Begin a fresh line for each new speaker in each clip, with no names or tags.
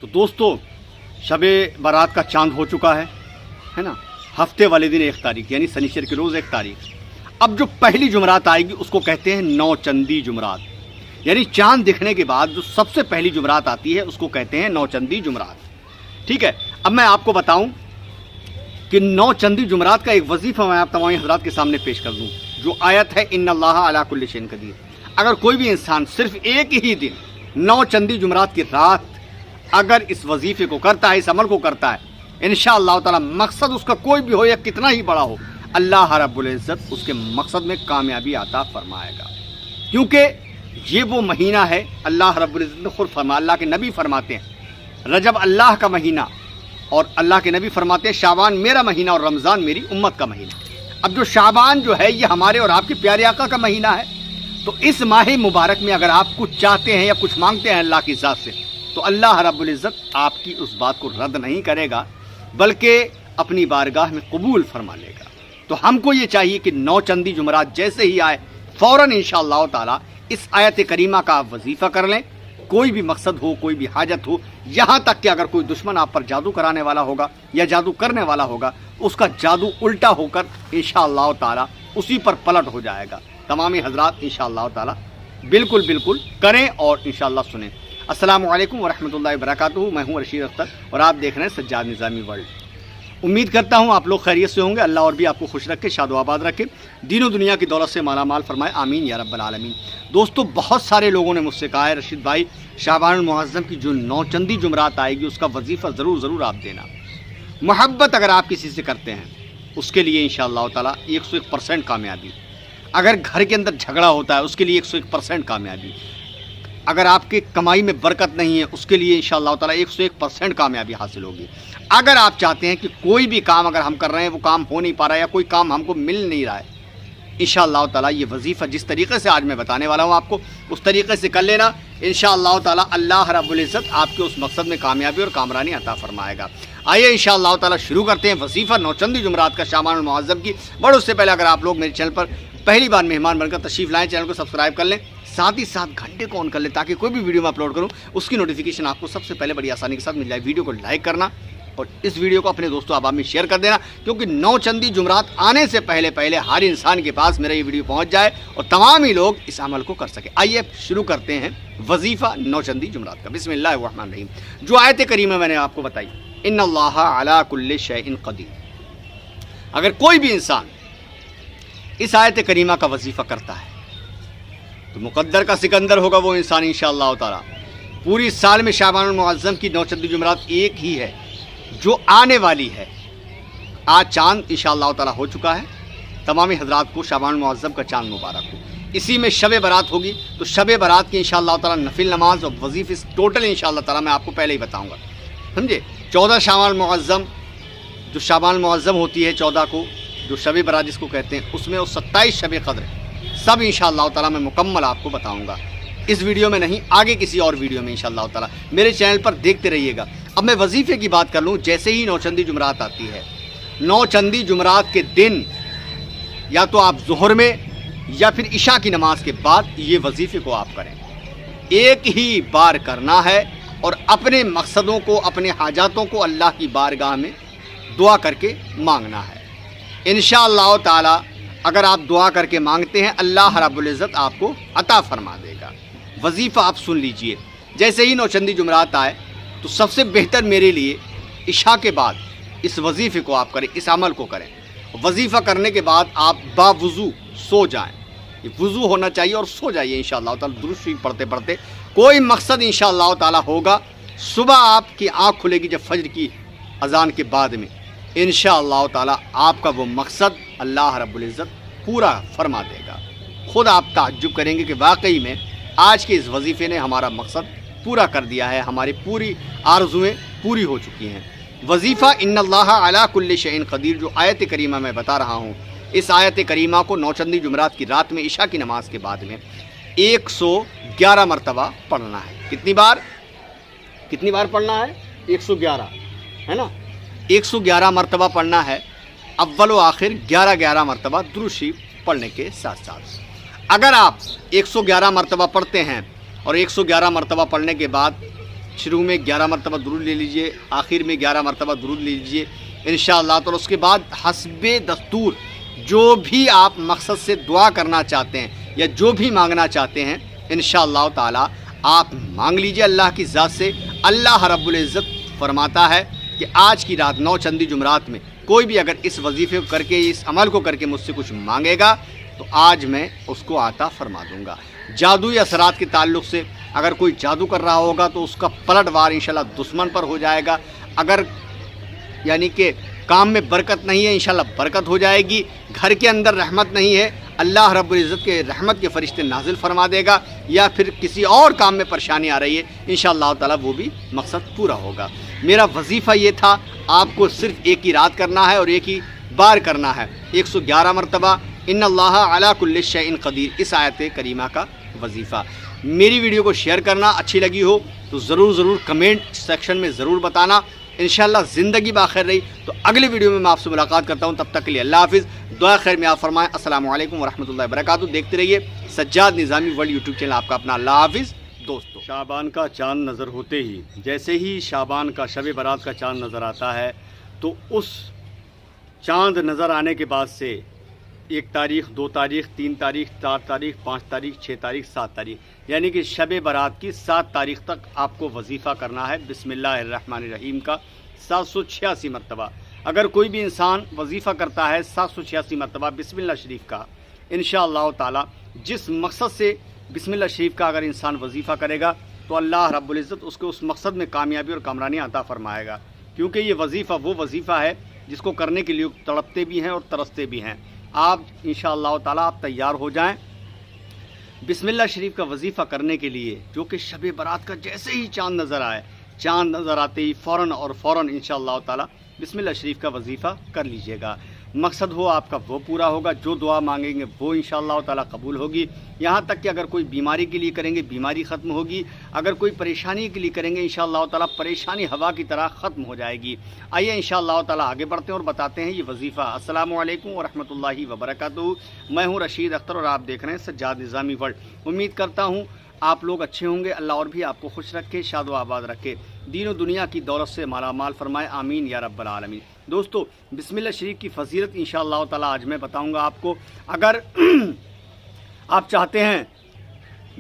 تو دوستو شب برات کا چاند ہو چکا ہے نا. ہفتے والے دن 1 تاریخ یعنی سنیچر کے روز 1 تاریخ. اب جو پہلی جمعرات آئے گی اس کو کہتے ہیں نوچندی جمعرات. یعنی چاند دکھنے کے بعد جو سب سے پہلی جمعرات آتی ہے اس کو کہتے ہیں نوچندی جمعرات. ٹھیک ہے. اب میں آپ کو بتاؤں کہ نوچندی جمعرات کا ایک وظیفہ میں آپ تمام حضرات کے سامنے پیش کر دوں. جو آیت ہے ان اللہ علی کل شیء قدیر. اگر کوئی بھی انسان صرف ایک ہی دن نوچندی جمعرات کی رات اگر اس وظیفے کو کرتا ہے, اس عمل کو کرتا ہے, انشاءاللہ تعالی مقصد اس کا کوئی بھی ہو یا کتنا ہی بڑا ہو, اللہ رب العزت اس کے مقصد میں کامیابی عطا فرمائے گا. کیونکہ یہ وہ مہینہ ہے, اللہ رب العزت نے خود فرمایا, اللہ کے نبی فرماتے ہیں رجب اللہ کا مہینہ, اور اللہ کے نبی فرماتے ہیں شعبان میرا مہینہ اور رمضان میری امت کا مہینہ. اب جو شعبان جو ہے یہ ہمارے اور آپ کے پیارے آقا کا مہینہ ہے. تو اس ماہ مبارک میں اگر آپ کچھ چاہتے ہیں یا کچھ مانگتے ہیں اللہ کی ذات سے تو اللہ رب العزت آپ کی اس بات کو رد نہیں کرے گا بلکہ اپنی بارگاہ میں قبول فرما لے گا. تو ہم کو یہ چاہیے کہ نوچندی جمعرات جیسے ہی آئے فوراً انشاءاللہ تعالی اس آیت کریمہ کا آپ وظیفہ کر لیں. کوئی بھی مقصد ہو, کوئی بھی حاجت ہو, یہاں تک کہ اگر کوئی دشمن آپ پر جادو کرانے والا ہوگا یا جادو کرنے والا ہوگا اس کا جادو الٹا ہو کر انشاءاللہ تعالی اسی پر پلٹ ہو جائے گا. تمام حضرات انشاءاللہ تعالی بالکل کریں اور انشاءاللہ سنیں. السلام علیکم ورحمۃ اللہ وبرکاتہ. میں ہوں رشید اختر اور آپ دیکھ رہے ہیں سجاد نظامی ورلڈ. امید کرتا ہوں آپ لوگ خیریت سے ہوں گے. اللہ اور بھی آپ کو خوش رکھے, شاد و آباد رکھے, دین و دنیا کی دولت سے مالا مال فرمائے, آمین یا رب العالمین. دوستو بہت سارے لوگوں نے مجھ سے کہا ہے رشید بھائی شعبان المعظم کی جو نوچندی جمعرات آئے گی اس کا وظیفہ ضرور آپ دینا. محبت اگر آپ کسی سے کرتے ہیں اس کے لیے انشاءاللہ تعالی 101% کامیابی. اگر گھر کے اندر جھگڑا ہوتا ہے اس کے لیے 101% کامیابی. اگر آپ کی کمائی میں برکت نہیں ہے اس کے لیے انشاءاللہ تعالی 101% کامیابی حاصل ہوگی. اگر آپ چاہتے ہیں کہ کوئی بھی کام اگر ہم کر رہے ہیں وہ کام ہو نہیں پا رہا ہے یا کوئی کام ہم کو مل نہیں رہا ہے, انشاءاللہ تعالی یہ وظیفہ جس طریقے سے آج میں بتانے والا ہوں آپ کو اس طریقے سے کر لینا. انشاءاللہ تعالی اللہ رب العزت آپ کے اس مقصد میں کامیابی اور کامرانی عطا فرمائے گا. آئیے انشاءاللہ تعالی شروع کرتے ہیں وظیفہ نوچندی جمعرات کا شعبان المعظم کی. بڑے اس سے پہلے اگر آپ لوگ میرے چینل پر پہلی بار مہمان بن کر تشریف لائیں, چینل کو سبسکرائب کر لیں, ساتھ ہی ساتھ گھنٹے کو آن کر لیں تاکہ کوئی بھی ویڈیو میں اپلوڈ کروں اس کی نوٹیفیکیشن آپ کو سب سے پہلے بڑی آسانی کے ساتھ مل جائے. ویڈیو کو لائک کرنا اور اس ویڈیو کو اپنے دوستوں احباب میں شیئر کر دینا کیونکہ نوچندی جمعرات آنے سے پہلے ہر انسان کے پاس میرا یہ ویڈیو پہنچ جائے اور تمام ہی لوگ اس عمل کو کر سکیں. آئیے شروع کرتے ہیں وظیفہ نوچندی جمعرات کا. بسم اللہ الرحمن الرحیم. جو آیت کریمہ میں نے آپ کو بتائی ان اللہ علی کل شیء قدیر, اگر کوئی بھی انسان اس آیت کریمہ کا وظیفہ کرتا ہے تو مقدر کا سکندر ہوگا وہ انسان انشاءاللہ تعالی. پوری سال میں شعبان المعظم کی نوچندی جمعرات ایک ہی ہے جو آنے والی ہے. آج چاند انشاءاللہ تعالی ہو چکا ہے. تمام حضرات کو شعبان المعظم کا چاند مبارک ہو. اسی میں شب برات ہوگی تو شب برات کی انشاءاللہ تعالی نفل نماز اور وظیفے ٹوٹل انشاءاللہ تعالی میں آپ کو پہلے ہی بتاؤں گا, سمجھے. 14 شعبان المعظم جو شعبان المعظم ہوتی ہے 14 کو جو شب برات جس کو کہتے ہیں اس میں وہ 27 شب قدر سب انشاءاللہ تعالی میں مکمل آپ کو بتاؤں گا. اس ویڈیو میں نہیں, آگے کسی اور ویڈیو میں انشاءاللہ تعالی میرے چینل پر دیکھتے رہیے گا. اب میں وظیفے کی بات کر لوں. جیسے ہی نوچندی جمعرات آتی ہے, نوچندی جمعرات کے دن یا تو آپ ظہر میں یا پھر عشاء کی نماز کے بعد یہ وظیفے کو آپ کریں. ایک ہی بار کرنا ہے اور اپنے مقصدوں کو اپنے حاجاتوں کو اللہ کی بارگاہ میں دعا کر کے مانگنا ہے. انشاءاللہ تعالی اگر آپ دعا کر کے مانگتے ہیں اللہ رب العزت آپ کو عطا فرما دے گا. وظیفہ آپ سن لیجئے. جیسے ہی نوچندی جمعرات آئے تو سب سے بہتر میرے لیے عشاء کے بعد اس وظیفے کو آپ کریں, اس عمل کو کریں. وظیفہ کرنے کے بعد آپ باوضو سو جائیں. یہ وضو ہونا چاہیے اور سو جائیے انشاءاللہ تعالی درود شریف پڑھتے. کوئی مقصد انشاءاللہ تعالی ہوگا. صبح آپ کی آنکھ کھلے گی جب فجر کی اذان کے بعد میں, انشاءاللہ تعالی آپ کا وہ مقصد اللہ رب العزت پورا فرما دے گا. خود آپ تعجب کریں گے کہ واقعی میں آج کے اس وظیفے نے ہمارا مقصد پورا کر دیا ہے, ہماری پوری آرزویں پوری ہو چکی ہیں. وظیفہ ان اللہ علی کل شیء قدیر جو آیت کریمہ میں بتا رہا ہوں, اس آیت کریمہ کو نوچندی جمعرات کی رات میں عشاء کی نماز کے بعد میں 111 مرتبہ پڑھنا ہے. کتنی بار پڑھنا ہے؟ 111 ہے نا. 111 مرتبہ پڑھنا ہے. اول و آخر 11 مرتبہ درود شریف پڑھنے کے ساتھ ساتھ. اگر آپ 111 مرتبہ پڑھتے ہیں اور 111 مرتبہ پڑھنے کے بعد شروع میں 11 مرتبہ درود لے لیجئے، آخر میں 11 مرتبہ درود لے لیجئے انشاءاللہ تعالی۔ اس کے بعد حسب دستور جو بھی آپ مقصد سے دعا کرنا چاہتے ہیں یا جو بھی مانگنا چاہتے ہیں انشاءاللہ تعالی آپ مانگ لیجئے اللہ کی ذات سے۔ اللہ رب العزت فرماتا ہے کہ آج کی رات 9 چندی جمعرات میں کوئی بھی اگر اس وظیفے کو کر کے، اس عمل کو کر کے مجھ سے کچھ مانگے گا تو آج میں اس کو عطا فرما دوں گا۔ جادوئی اثرات کے تعلق سے اگر کوئی جادو کر رہا ہوگا تو اس کا پلٹ وار انشاءاللہ دشمن پر ہو جائے گا۔ اگر یعنی کہ کام میں برکت نہیں ہے انشاءاللہ برکت ہو جائے گی۔ گھر کے اندر رحمت نہیں ہے، اللہ رب العزت کے رحمت کے فرشتے نازل فرما دے گا، یا پھر کسی اور کام میں پریشانی آ رہی ہے انشاءاللہ تعالی وہ بھی مقصد پورا ہوگا۔ میرا وظیفہ یہ تھا، آپ کو صرف ایک ہی رات کرنا ہے اور ایک ہی بار کرنا ہے، 111 مرتبہ ان اللہ علی کل شیء قدیر، اس آیت کریمہ کا وظیفہ۔ میری ویڈیو کو شیئر کرنا، اچھی لگی ہو تو ضرور کمنٹ سیکشن میں ضرور بتانا۔ انشاءاللہ زندگی باخیر رہی تو اگلی ویڈیو میں آپ سے ملاقات کرتا ہوں، تب تک کے لیے اللہ حافظ، دعا خیر میں آپ فرمائیں۔ السلام علیکم ورحمۃ اللہ وبرکاتہ۔ دیکھتے رہیے سجاد نظامی ورلڈ یوٹیوب چینل آپ کا اپنا۔ اللہ حافظ دوستو۔ شعبان کا چاند نظر ہوتے ہی، جیسے ہی شعبان کا شب برات کا چاند نظر آتا ہے تو اس چاند نظر آنے کے بعد سے 1 تاریخ، 2 تاریخ، 3 تاریخ، 4 تاریخ، 5 تاریخ، 6 تاریخ، 7 تاریخ، یعنی کہ شب برات کی 7 تاریخ تک آپ کو وظیفہ کرنا ہے بسم اللہ الرحمن الرحیم کا 786 مرتبہ۔ اگر کوئی بھی انسان وظیفہ کرتا ہے 786 مرتبہ بسم اللہ شریف کا، انشاءاللہ تعالی جس مقصد سے بسم اللہ شریف کا اگر انسان وظیفہ کرے گا تو اللہ رب العزت اس کو اس مقصد میں کامیابی اور کامرانی عطا فرمائے گا، کیونکہ یہ وظیفہ وہ وظیفہ ہے جس کو کرنے کے لیے تڑپتے بھی ہیں اور ترستے بھی ہیں۔ آپ انشاءاللہ تعالی آپ تیار ہو جائیں بسم اللہ شریف کا وظیفہ کرنے کے لیے، جو کہ شب برات کا جیسے ہی چاند نظر آئے، چاند نظر آتے ہی فوراً انشاءاللہ تعالی بسم اللہ شریف کا وظیفہ کر لیجئے گا۔ مقصد ہو آپ کا وہ پورا ہوگا، جو دعا مانگیں گے وہ انشاءاللہ تعالی قبول ہوگی۔ یہاں تک کہ اگر کوئی بیماری کے لیے کریں گے بیماری ختم ہوگی، اگر کوئی پریشانی کے لیے کریں گے انشاءاللہ تعالی پریشانی ہوا کی طرح ختم ہو جائے گی۔ آئیے انشاءاللہ تعالی آگے بڑھتے ہیں اور بتاتے ہیں یہ وظیفہ۔ السلام علیکم ورحمۃ اللہ وبرکاتہ۔ میں ہوں رشید اختر اور آپ دیکھ رہے ہیں سجاد نظامی ورلڈ۔ امید کرتا ہوں آپ لوگ اچھے ہوں گے، اللہ اور بھی آپ کو خوش رکھے، شاد و آباد رکھے، دین و دنیا کی دولت سے مالا مال فرمائے، آمین یا رب العالمین۔ دوستو بسم اللہ شریف کی فضیلت انشاءاللہ تعالی آج میں بتاؤں گا آپ کو۔ اگر آپ چاہتے ہیں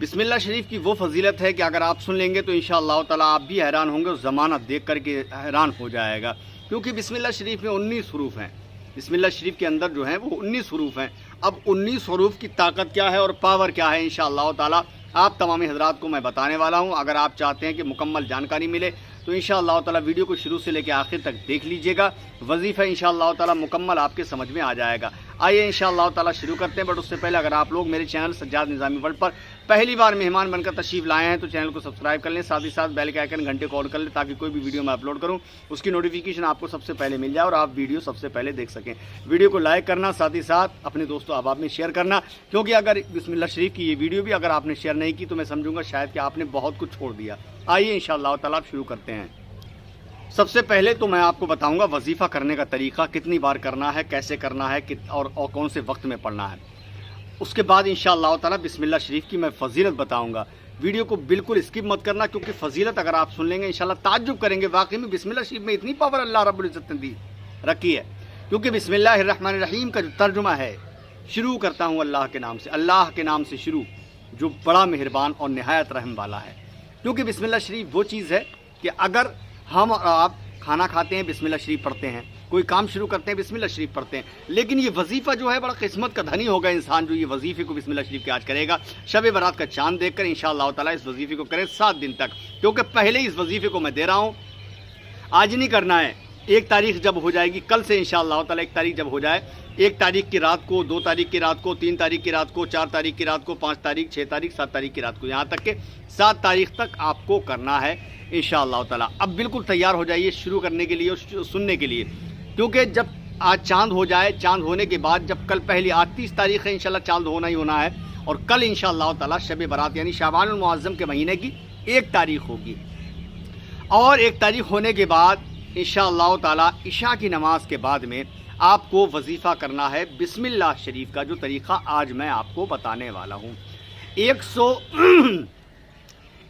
بسم اللہ شریف کی وہ فضیلت ہے کہ اگر آپ سن لیں گے تو انشاءاللہ تعالی آپ بھی حیران ہوں گے اور زمانہ دیکھ کر کے حیران ہو جائے گا، کیونکہ بسم اللہ شریف میں 19 حروف ہیں۔ بسم اللہ شریف کے اندر جو ہیں وہ 19 حروف ہیں۔ اب 19 حروف کی طاقت کیا ہے اور پاور کیا ہے انشاءاللہ تعالی آپ تمام حضرات کو میں بتانے والا ہوں۔ اگر آپ چاہتے ہیں کہ مکمل جانکاری ملے تو انشاءاللہ تعالی ویڈیو کو شروع سے لے کے آخر تک دیکھ لیجئے گا، وظیفہ انشاءاللہ تعالی مکمل آپ کے سمجھ میں آ جائے گا۔ آئیے انشاءاللہ تعالی شروع کرتے ہیں، بٹ اس سے پہلے اگر آپ لوگ میرے چینل سجاد نظامی ورلڈ پر پہلی بار مہمان بن کر تشریف لائے ہیں تو چینل کو سبسکرائب کر لیں، ساتھ ہی ساتھ بیل کے آئیکن گھنٹے کو آن کر لیں تاکہ کوئی بھی ویڈیو میں اپلوڈ کروں اس کی نوٹیفیکیشن آپ کو سب سے پہلے مل جائے اور آپ ویڈیو سب سے پہلے دیکھ سکیں۔ ویڈیو کو لائک کرنا، ساتھ ہی ساتھ اپنے دوستوں احباب میں شیئر کرنا، کیونکہ اگر بسم اللہ شریف کی یہ ویڈیو بھی اگر آپ نے شیئر نہیں کی تو میں سمجھوں گا شاید کہ آپ نے بہت کچھ چھوڑ دیا۔ آئیے انشاءاللہ تعالی آپ شروع کرتے ہیں۔ سب سے پہلے تو میں آپ کو بتاؤں گا وظیفہ کرنے کا طریقہ، کتنی بار کرنا ہے، کیسے کرنا ہے اور کون سے وقت میں پڑھنا ہے۔ اس کے بعد انشاءاللہ تعالی بسم اللہ شریف کی میں فضیلت بتاؤں گا۔ ویڈیو کو بالکل اسکپ مت کرنا، کیونکہ فضیلت اگر آپ سن لیں گے انشاءاللہ تعجب کریں گے، واقعی میں بسم اللہ شریف میں اتنی پاور اللہ رب العزت نے دی رکھی ہے۔ کیونکہ بسم اللہ الرحمن الرحیم کا جو ترجمہ ہے، شروع کرتا ہوں اللہ کے نام سے، اللہ کے نام سے شروع جو بڑا مہربان اور نہایت رحم والا ہے۔ کیونکہ بسم اللہ شریف وہ چیز ہے کہ اگر ہم اور آپ کھانا کھاتے ہیں بسم اللہ شریف پڑھتے ہیں، کوئی کام شروع کرتے ہیں بسم اللہ شریف پڑھتے ہیں، لیکن یہ وظیفہ جو ہے بڑا قسمت کا دھنی ہوگا انسان جو یہ وظیفے کو بسم اللہ شریف کے آج کرے گا، شب برات کا چاند دیکھ کر انشاءاللہ تعالی اس وظیفے کو کرے 7 دن تک۔ کیونکہ پہلے اس وظیفے کو میں دے رہا ہوں، آج نہیں کرنا ہے، 1 تاریخ جب ہو جائے گی، کل سے انشاءاللہ تعالی 1 تاریخ جب ہو جائے، 1 تاریخ کی رات کو، 2 تاریخ کی رات کو، 3 تاریخ کی رات کو، 4 تاریخ کی رات کو، 5 تاریخ، 6 تاریخ، 7 تاریخ کی رات کو، یہاں تک کہ 7 تاریخ تک آپ کو کرنا ہے انشاءاللہ تعالی۔ اب بالکل تیار ہو جائیے شروع کرنے کے لیے اور سننے کے لیے، کیونکہ جب آج چاند ہو جائے، چاند ہونے کے بعد جب کل پہلی 30 تاریخ ہے انشاءاللہ چاند ہونا ہی ہونا ہے، اور کل انشاءاللہ تعالی شب برات یعنی شعبان المعظم کے مہینے کی 1 تاریخ ہوگی، اور 1 تاریخ ہونے کے بعد انشاءاللہ تعالی عشاء کی نماز کے بعد میں آپ کو وظیفہ کرنا ہے بسم اللہ شریف کا، جو طریقہ آج میں آپ کو بتانے والا ہوں۔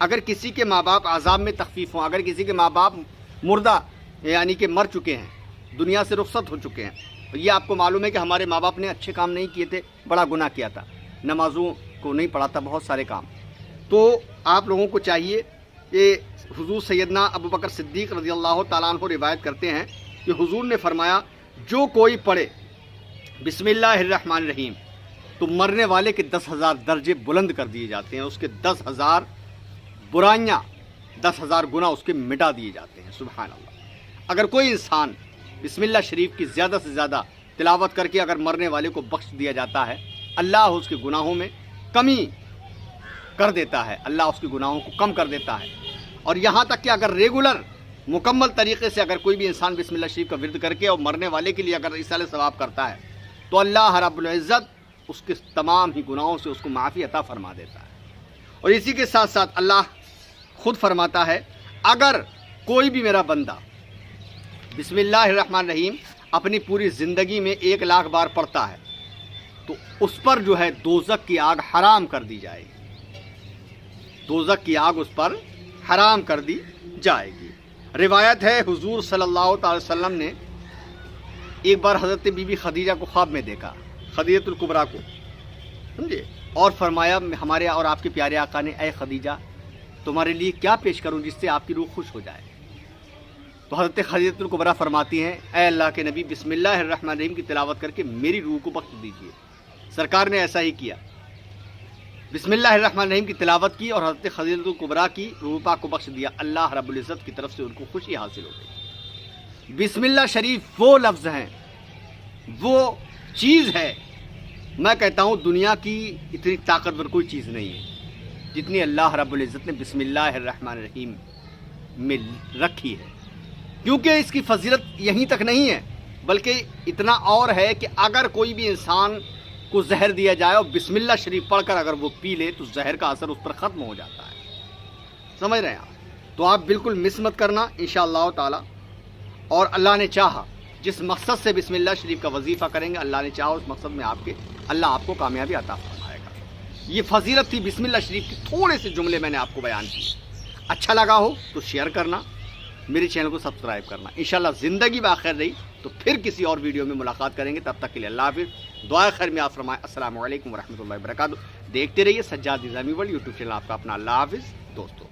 اگر کسی کے ماں باپ عذاب میں تخفیف ہوں، اگر کسی کے ماں باپ مردہ یعنی کہ مر چکے ہیں، دنیا سے رخصت ہو چکے ہیں، یہ آپ کو معلوم ہے کہ ہمارے ماں باپ نے اچھے کام نہیں کیے تھے، بڑا گناہ کیا تھا، نمازوں کو نہیں پڑھا تھا، بہت سارے کام، تو آپ لوگوں کو چاہیے کہ حضور سیدنا ابو بکر صدیق رضی اللہ تعالیٰ عنہ روایت کرتے ہیں کہ حضور نے فرمایا جو کوئی پڑھے بسم اللہ الرحمن الرحیم تو مرنے والے کے 10,000 درجے بلند کر دیے جاتے ہیں، اس کے 10,000 برائیاں، 10,000 گناہ اس کے مٹا دیے جاتے ہیں۔ سبحان اللہ۔ اگر کوئی انسان بسم اللہ شریف کی زیادہ سے زیادہ تلاوت کر کے اگر مرنے والے کو بخش دیا جاتا ہے، اللہ اس کے گناہوں میں کمی کر دیتا ہے، اللہ اس کے گناہوں کو کم کر دیتا ہے۔ اور یہاں تک کہ اگر ریگولر مکمل طریقے سے اگر کوئی بھی انسان بسم اللہ شریف کا ورد کر کے اور مرنے والے کے لیے اگر ایصال ثواب کرتا ہے تو اللہ رب العزت اس کے تمام ہی گناہوں سے اس کو معافی عطا فرما دیتا ہے۔ اور اسی کے ساتھ ساتھ اللہ خود فرماتا ہے اگر کوئی بھی میرا بندہ بسم اللہ الرحمن الرحیم اپنی پوری زندگی میں 1,00,000 بار پڑھتا ہے تو اس پر جو ہے دوزخ کی آگ حرام کر دی جائے گی، دوزخ کی آگ اس پر حرام کر دی جائے گی۔ روایت ہے حضور صلی اللہ تعالی وسلم نے ایک بار حضرت بی بی خدیجہ کو خواب میں دیکھا، خدیجہ الکبریٰ کو، سمجھے، اور فرمایا ہمارے اور آپ کے پیارے آقا نے اے خدیجہ تمہارے لیے کیا پیش کروں جس سے آپ کی روح خوش ہو جائے؟ تو حضرت خدیجہ الکبریٰ فرماتی ہیں اے اللہ کے نبی بسم اللہ الرحمن الرحیم کی تلاوت کر کے میری روح کو بخش دیجیے۔ سرکار نے ایسا ہی کیا، بسم اللہ الرحمن الرحیم کی تلاوت کی اور حضرت خدیجہ الکبریٰ کی روح پاک کو بخش دیا، اللہ رب العزت کی طرف سے ان کو خوشی حاصل ہو گئی۔ بسم اللہ شریف وہ لفظ ہیں، وہ چیز ہے، میں کہتا ہوں دنیا کی اتنی طاقتور کوئی چیز نہیں ہے جتنی اللہ رب العزت نے بسم اللہ الرحمن الرحیم میں رکھی ہے، کیونکہ اس کی فضیلت یہیں تک نہیں ہے بلکہ اتنا اور ہے کہ اگر کوئی بھی انسان کو زہر دیا جائے اور بسم اللہ شریف پڑھ کر اگر وہ پی لے تو زہر کا اثر اس پر ختم ہو جاتا ہے، سمجھ رہے ہیں آپ؟ تو آپ بالکل مس مت کرنا انشاءاللہ تعالی، اور اللہ نے چاہا جس مقصد سے بسم اللہ شریف کا وظیفہ کریں گے اللہ نے چاہا اس مقصد میں اللہ آپ کو کامیابی عطا فرمائے گا۔ یہ فضیلت تھی بسم اللہ شریف کی، تھوڑے سے جملے میں نے آپ کو بیان کیے، اچھا لگا ہو تو شیئر کرنا، میرے چینل کو سبسکرائب کرنا۔ انشاءاللہ زندگی باخیر رہی تو پھر کسی اور ویڈیو میں ملاقات کریں گے، تب تک کے لیے اللہ حافظ، دعائے خیر میں آپ فرمائیں۔ السلام علیکم ورحمۃ اللہ وبرکاتہ۔ دیکھتے رہیے سجاد نظامی ورلڈ یوٹیوب چینل آپ کا اپنا۔ اللہ حافظ دوستو۔